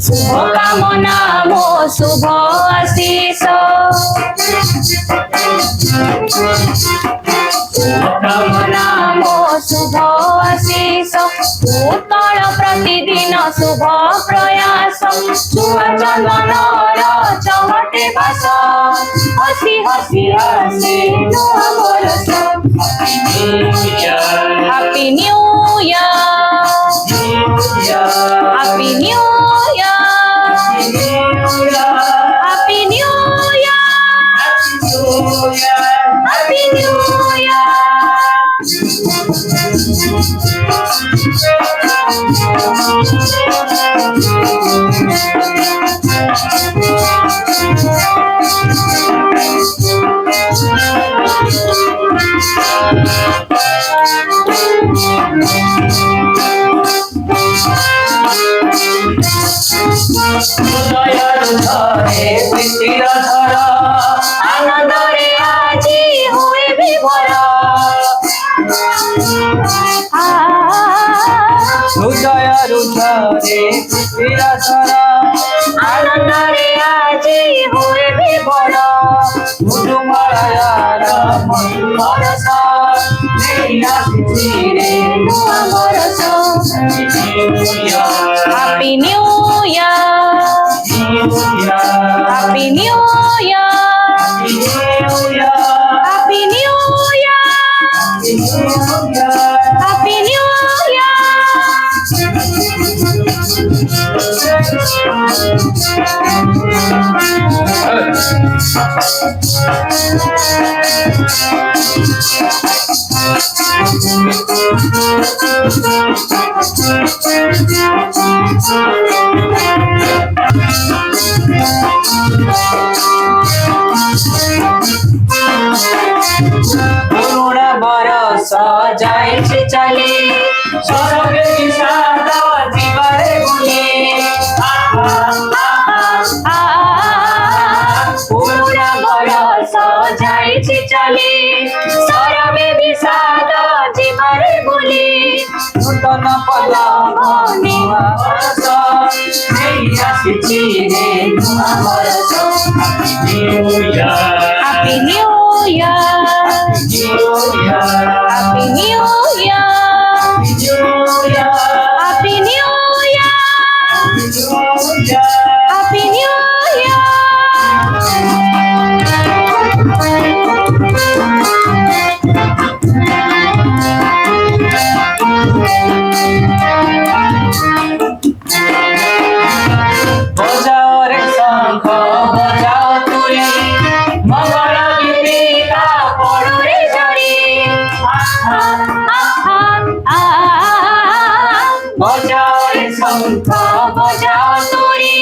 शुभकामना मो शुभ आशीष शुभकामना मो शुभ आशीष उत्तल प्रतिदिन शुभ प्रयास छुआ चंदन चमटे बास हसी हसी हसी नुआ बरस happy new year happy new year happy new year happy new year आनंदरे आजी हुए विभोर हृदय रुधरे आनंदरे आजी हुए विभोर मधुमलयार बरस नुआ बरस happy new year happy new year happy new year happy new year पूर्ण बरस जाए चले सरग विषाद जीवरे बुले पूर्ण बरस जाए चले सरबे विषाद जीवरे बुले नूतन पलव नुआ बरस आसिछि रे नुआ बरस happy new year happy new year happy new year happy new बजाओ रे शंख बजाओ तुरी मंगल गीतिका पड़ो रे जड़ी बजाओ रे शंख बजाओ तुरी